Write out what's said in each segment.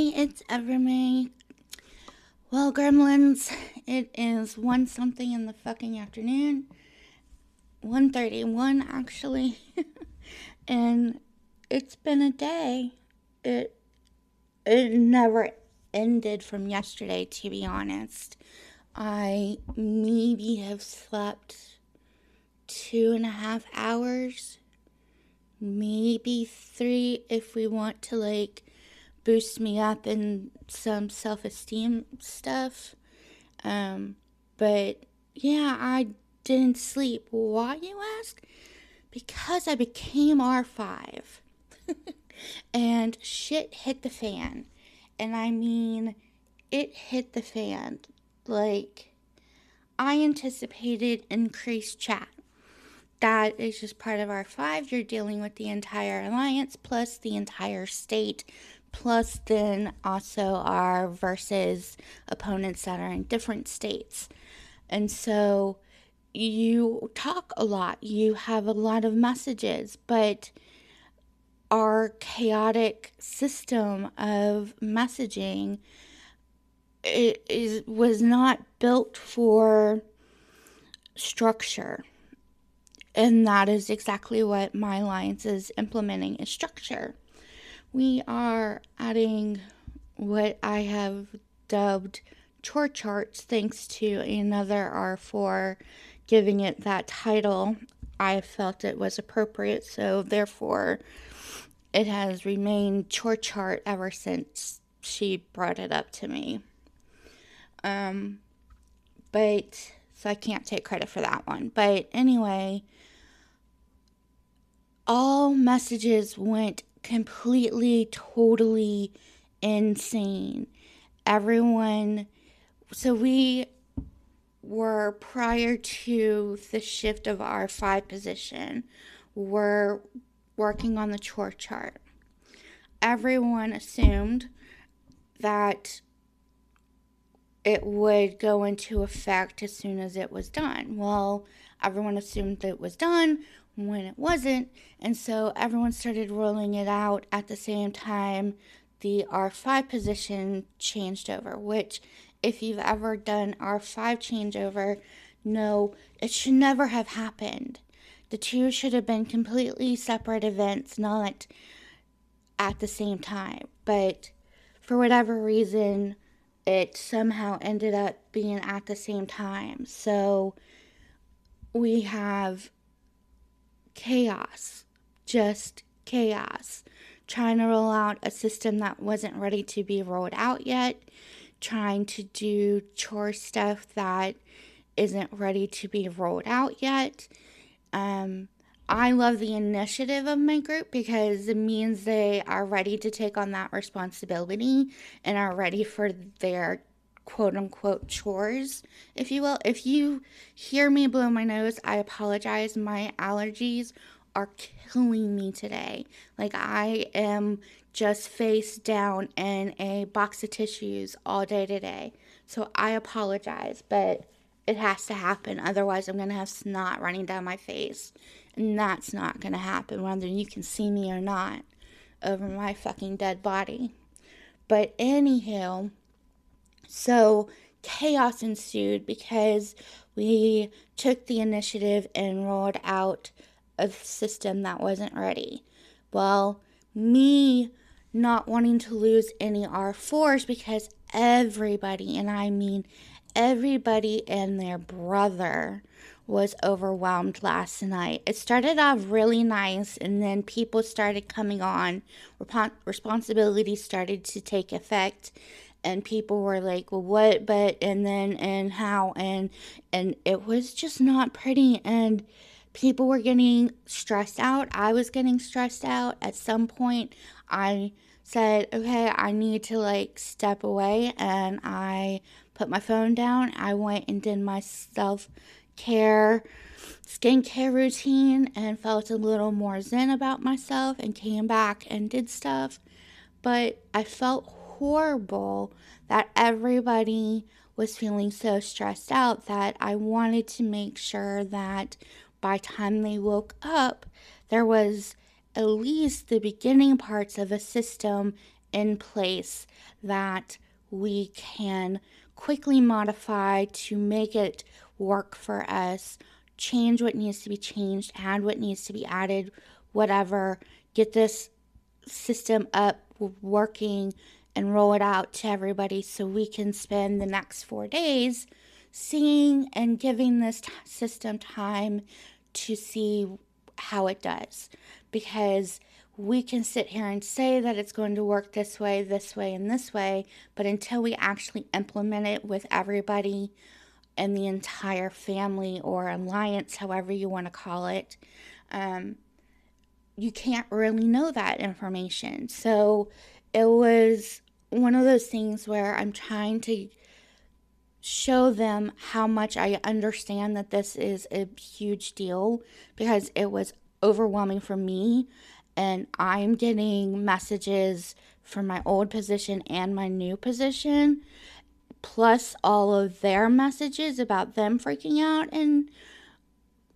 Hey, it's Evermay. Well, Gremlins, it is 1 something in the fucking afternoon. 1:31 actually. And it's been a day. It it never ended from yesterday, to be honest. I maybe have slept 2.5 hours, maybe 3 if we want to boost me up in some self-esteem stuff. But yeah, I didn't sleep. Why, you ask? Because I became R5 and shit hit the fan. And I mean, it hit the fan. Like, I anticipated increased chat. That is just part of R5. You're dealing with the entire alliance plus the entire state, plus then also our versus opponents that are in different states. And so you talk a lot, you have a lot of messages, but our chaotic system of messaging was not built for structure. And that is exactly what my alliance is implementing, is structure. We are adding what I have dubbed chore charts, thanks to another R4 giving it that title. I felt it was appropriate, so therefore it has remained chore chart ever since she brought it up to me. But so I can't take credit for that one. But anyway, all messages went completely, totally insane. Everyone, so we were, prior to the shift of our 5 position, were working on the chore chart. Everyone assumed that it would go into effect as soon as it was done. Well, everyone assumed that it was done when it wasn't, and so everyone started rolling it out at the same time the R5 position changed over, which, if you've ever done R5 changeover, no, it should never have happened. The two should have been completely separate events, not at the same time. But for whatever reason, it somehow ended up being at the same time. So we have chaos, just chaos, trying to roll out a system that wasn't ready to be rolled out yet, trying to do chore stuff that isn't ready to be rolled out yet. I love the initiative of my group because it means they are ready to take on that responsibility and are ready for their quote unquote chores, if you will. If you hear me blow my nose, I apologize. My allergies are killing me today. Like, I am just face down in a box of tissues all day today. So I apologize, but it has to happen. Otherwise, I'm going to have snot running down my face. And that's not going to happen, whether you can see me or not, over my fucking dead body. But anywho, so chaos ensued because we took the initiative and rolled out a system that wasn't ready. Well, me not wanting to lose any R4s because everybody, and I mean everybody and their brother, was overwhelmed last night. It started off really nice, and then people started coming on. Responsibilities started to take effect, and people were like, well, what, but, and then, and how, and it was just not pretty, and people were getting stressed out. I was getting stressed out. At some point, I said, okay, I need to step away, and I put my phone down. I went and did my self-care, skincare routine and felt a little more zen about myself and came back and did stuff. But I felt horrible that everybody was feeling so stressed out that I wanted to make sure that by the time they woke up, there was at least the beginning parts of a system in place that we can quickly modify to make it work for us, change what needs to be changed, add what needs to be added, whatever, get this system up working and roll it out to everybody so we can spend the next 4 days seeing and giving this system time to see how it does. Because we can sit here and say that it's going to work this way, and this way, but until we actually implement it with everybody and the entire family or alliance, however you want to call it, you can't really know that information. So it was one of those things where I'm trying to show them how much I understand that this is a huge deal, because it was overwhelming for me, and I'm getting messages from my old position and my new position, plus all of their messages about them freaking out and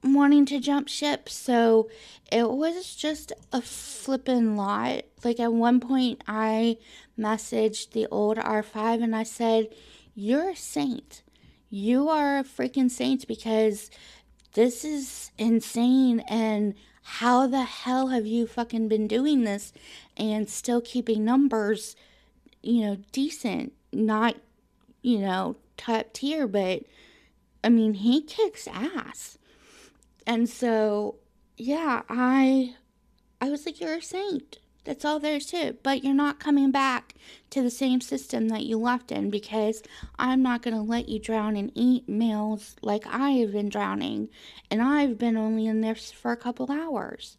wanting to jump ship. So it was just a flippin' lot. Like, at one point I messaged the old R5 and I said, "You're a saint. You are a freaking saint, because this is insane, and how the hell have you fucking been doing this and still keeping numbers, decent, not, top tier, but I mean, he kicks ass." And so, yeah, I was like, "You're a saint. That's all there is to it. But you're not coming back to the same system that you left in, because I'm not going to let you drown in emails like I have been drowning. And I've been only in there for a couple hours."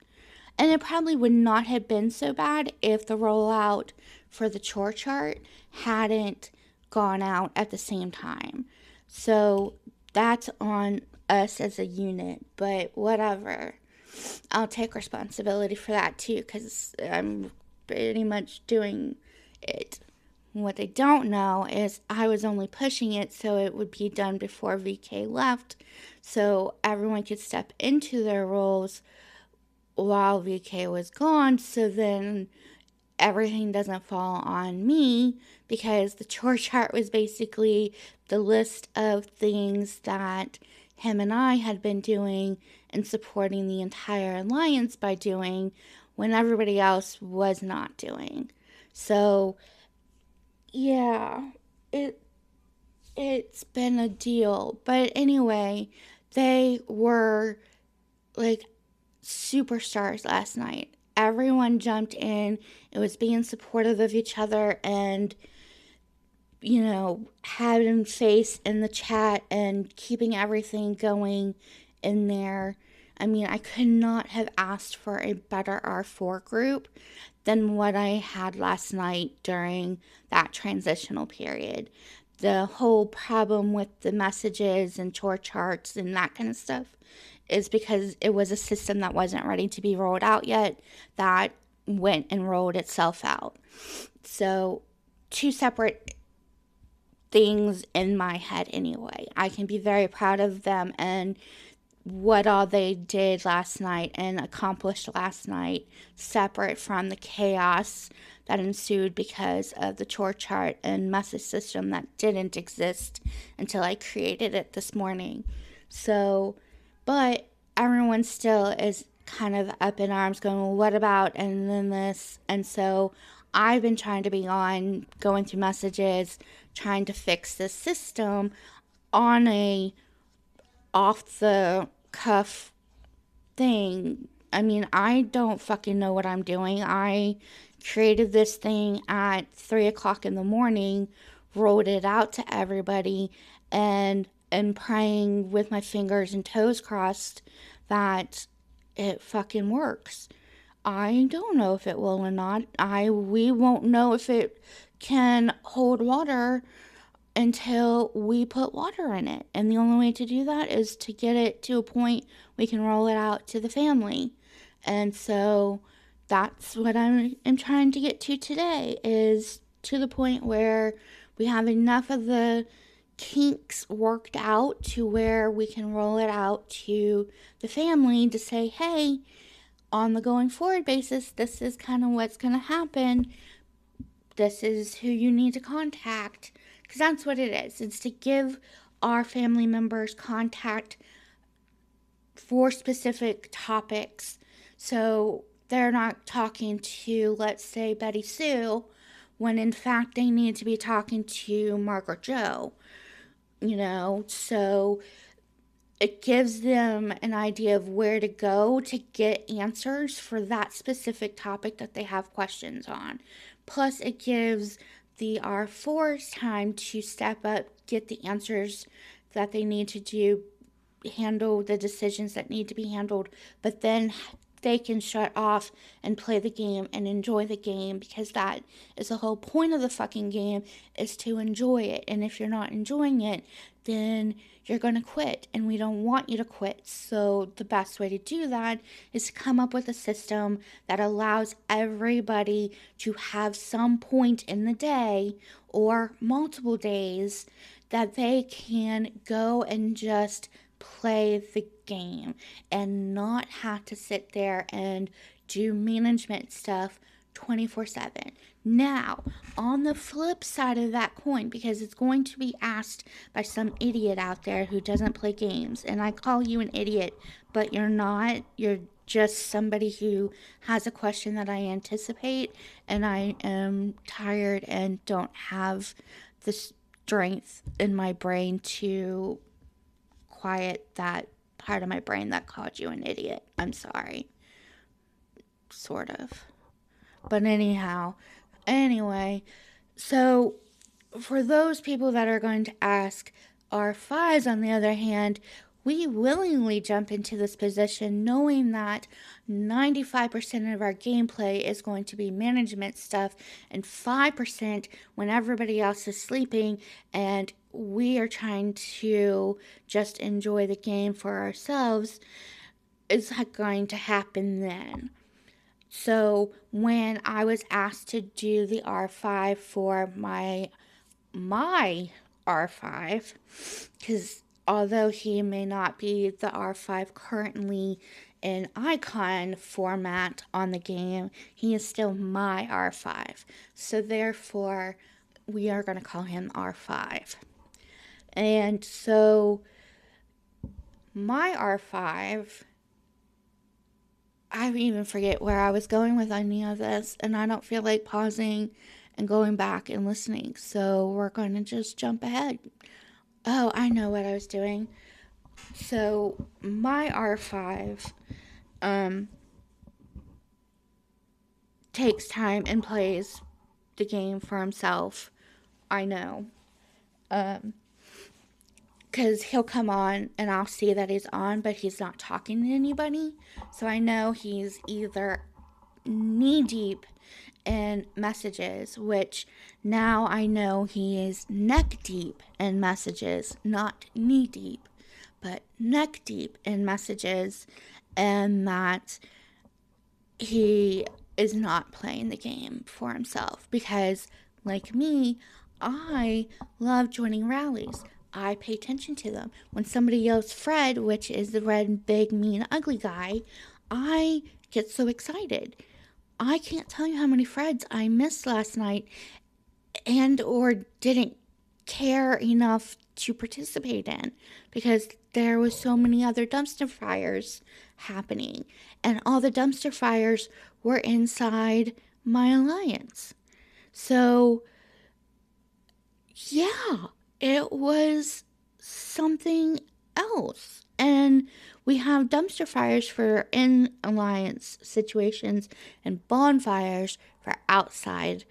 And it probably would not have been so bad if the rollout for the chore chart hadn't gone out at the same time. So that's on us as a unit, but whatever. I'll take responsibility for that too, because I'm pretty much doing it. What they don't know is I was only pushing it so it would be done before VK left, so everyone could step into their roles while VK was gone, so then everything doesn't fall on me, because the chore chart was basically the list of things that him and I had been doing and supporting the entire alliance by doing when everybody else was not doing. So, yeah, it's been a deal. But anyway, they were like superstars last night. Everyone jumped in. It was being supportive of each other, and having face in the chat and keeping everything going in there. I mean, I could not have asked for a better R4 group than what I had last night during that transitional period. The whole problem with the messages and chore charts and that kind of stuff is because it was a system that wasn't ready to be rolled out yet, that went and rolled itself out. So, two separate things in my head anyway. I can be very proud of them and what all they did last night and accomplished last night, separate from the chaos that ensued because of the chore chart and message system that didn't exist until I created it this morning. So, but everyone still is kind of up in arms going, "Well, what about," and then this. And so I've been trying to be on, going through messages, trying to fix this system on a off the cuff thing. I mean, I don't fucking know what I'm doing. I created this thing at 3 o'clock in the morning, rolled it out to everybody, and praying with my fingers and toes crossed that it fucking works. I don't know if it will or not. We won't know if it can hold water until we put water in it. And the only way to do that is to get it to a point we can roll it out to the family. And so that's what I'm trying to get to today, is to the point where we have enough of the kinks worked out to where we can roll it out to the family to say, "Hey, on the going forward basis, this is kind of what's going to happen. this is who you need to contact. Because that's what it is. It's to give our family members contact for specific topics. So they're not talking to, let's say, Betty Sue, when in fact they need to be talking to Margaret Joe. So it gives them an idea of where to go to get answers for that specific topic that they have questions on. Plus, it gives the R4s time to step up, get the answers that they need to do, handle the decisions that need to be handled, but then they can shut off and play the game and enjoy the game, because that is the whole point of the fucking game, is to enjoy it. And if you're not enjoying it, then you're going to quit, and we don't want you to quit. So the best way to do that is to come up with a system that allows everybody to have some point in the day or multiple days that they can go and just play the game and not have to sit there and do management stuff 24/7. Now, on the flip side of that coin, because it's going to be asked by some idiot out there who doesn't play games, and I call you an idiot, but you're not. You're just somebody who has a question that I anticipate, and I am tired and don't have the strength in my brain to quiet that part of my brain that called you an idiot. I'm sorry. Sort of. But anyway, so for those people that are going to ask, R5s, on the other hand, we willingly jump into this position knowing that 95% of our gameplay is going to be management stuff, and 5% when everybody else is sleeping and we are trying to just enjoy the game for ourselves, is going to happen then. So when I was asked to do the R5 for my R5, because although he may not be the R5 currently in icon format on the game, he is still my R5. So therefore, we are going to call him R5. And so my R5, I even forget where I was going with any of this, and I don't feel like pausing and going back and listening. So we're going to just jump ahead. Oh, I know what I was doing. So my R5 takes time and plays the game for himself. I know. Because he'll come on and I'll see that he's on, but he's not talking to anybody. So I know he's either knee deep in messages, which now I know he is neck deep in messages, not knee deep, but neck deep in messages, and that he is not playing the game for himself. Because, like me, I love joining rallies. I pay attention to them. When somebody yells Fred, which is the red, big, mean, ugly guy, I get so excited. I can't tell you how many Freds I missed last night and or didn't care enough to participate in, because there was so many other dumpster fires happening, and all the dumpster fires were inside my alliance. So yeah, it was something else. And we have dumpster fires for in alliance situations and bonfires for outside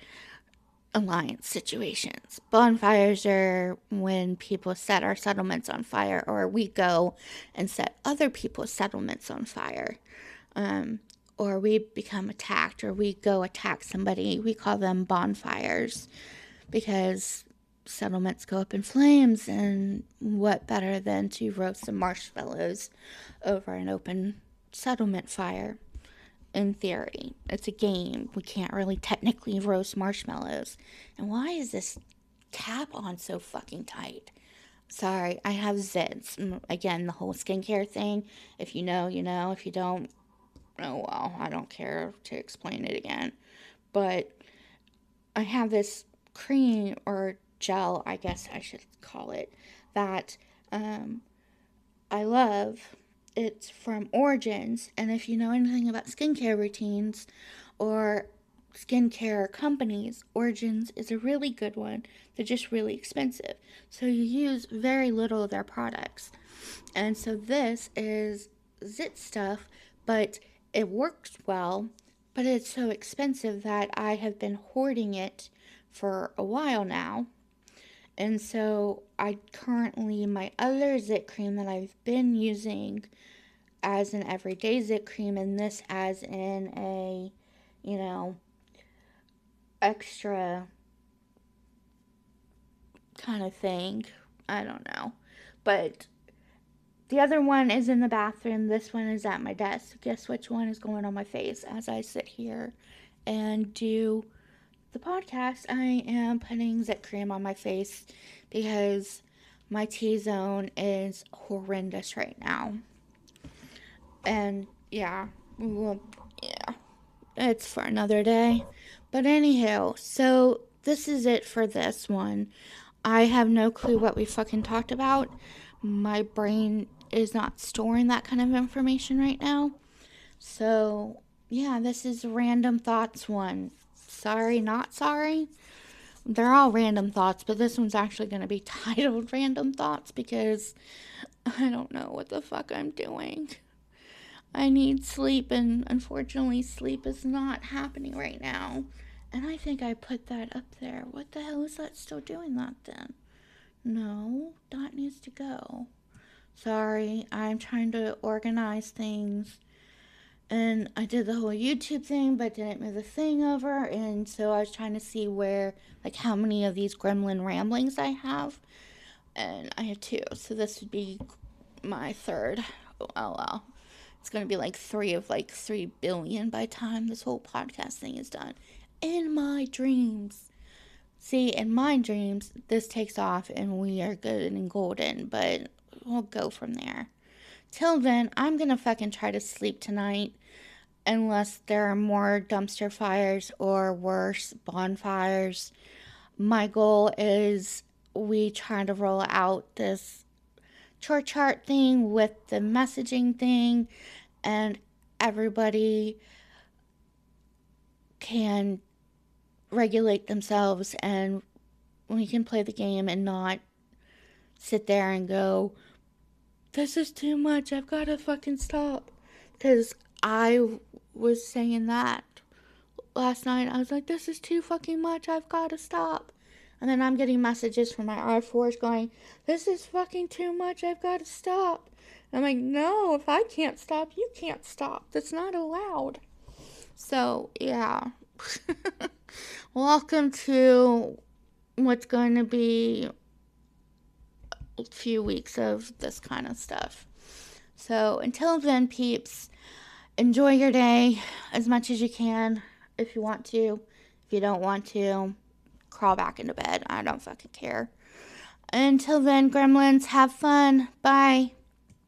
alliance situations. Bonfires are when people set our settlements on fire, or we go and set other people's settlements on fire. Or we become attacked, or we go attack somebody. We call them bonfires, because settlements go up in flames, and what better than to roast some marshmallows over an open settlement fire? In theory, it's a game. We can't really technically roast marshmallows. And why is this cap on so fucking tight? Sorry, I have zits. Again, the whole skincare thing. If you know, you know. If you don't, oh well, I don't care to explain it again. But I have this cream or gel, I guess I should call it, that I love. It's from Origins, and if you know anything about skincare routines or skincare companies, Origins is a really good one. They're just really expensive. So you use very little of their products. And so this is zit stuff, but it works well, but it's so expensive that I have been hoarding it for a while now. And so I currently, my other zit cream that I've been using as an everyday zit cream, and this as in a, you know, extra kind of thing. I don't know. But the other one is in the bathroom. This one is at my desk. Guess which one is going on my face as I sit here and do the podcast? I am putting zit cream on my face because my T-zone is horrendous right now. And yeah, well, yeah, it's for another day. But anywho, so this is it for this one. I have no clue what we fucking talked about. My brain is not storing that kind of information right now. So, yeah, this is Random Thoughts 1. Sorry, not sorry. They're all random thoughts, but this one's actually going to be titled Random Thoughts because I don't know what the fuck I'm doing. I need sleep, and unfortunately, sleep is not happening right now. And I think I put that up there. What the hell is that still doing that then? No, that needs to go. Sorry, I'm trying to organize things. And I did the whole YouTube thing, but didn't move the thing over. And so I was trying to see where, like, how many of these Gremlin ramblings I have. And I have 2. So this would be my 3rd. Oh, well. It's going to be like 3 of like 3 billion by the time this whole podcast thing is done. In my dreams. See, in my dreams, this takes off and we are good and golden, but we'll go from there. Till then, I'm going to fucking try to sleep tonight unless there are more dumpster fires or worse, bonfires. My goal is we try to roll out this chore chart thing with the messaging thing, and everybody can regulate themselves and we can play the game and not sit there and go, this is too much, I've got to fucking stop. Because I was saying that last night. I was like, this is too fucking much, I've got to stop. And then I'm getting messages from my R4s going, this is fucking too much, I've got to stop. And I'm like, no, if I can't stop, you can't stop. That's not allowed. So, yeah. Welcome to what's going to be a few weeks of this kind of stuff. So, until then, peeps, enjoy your day as much as you can if you want to. If you don't want to, crawl back into bed. I don't fucking care. Until then, gremlins, have fun. Bye.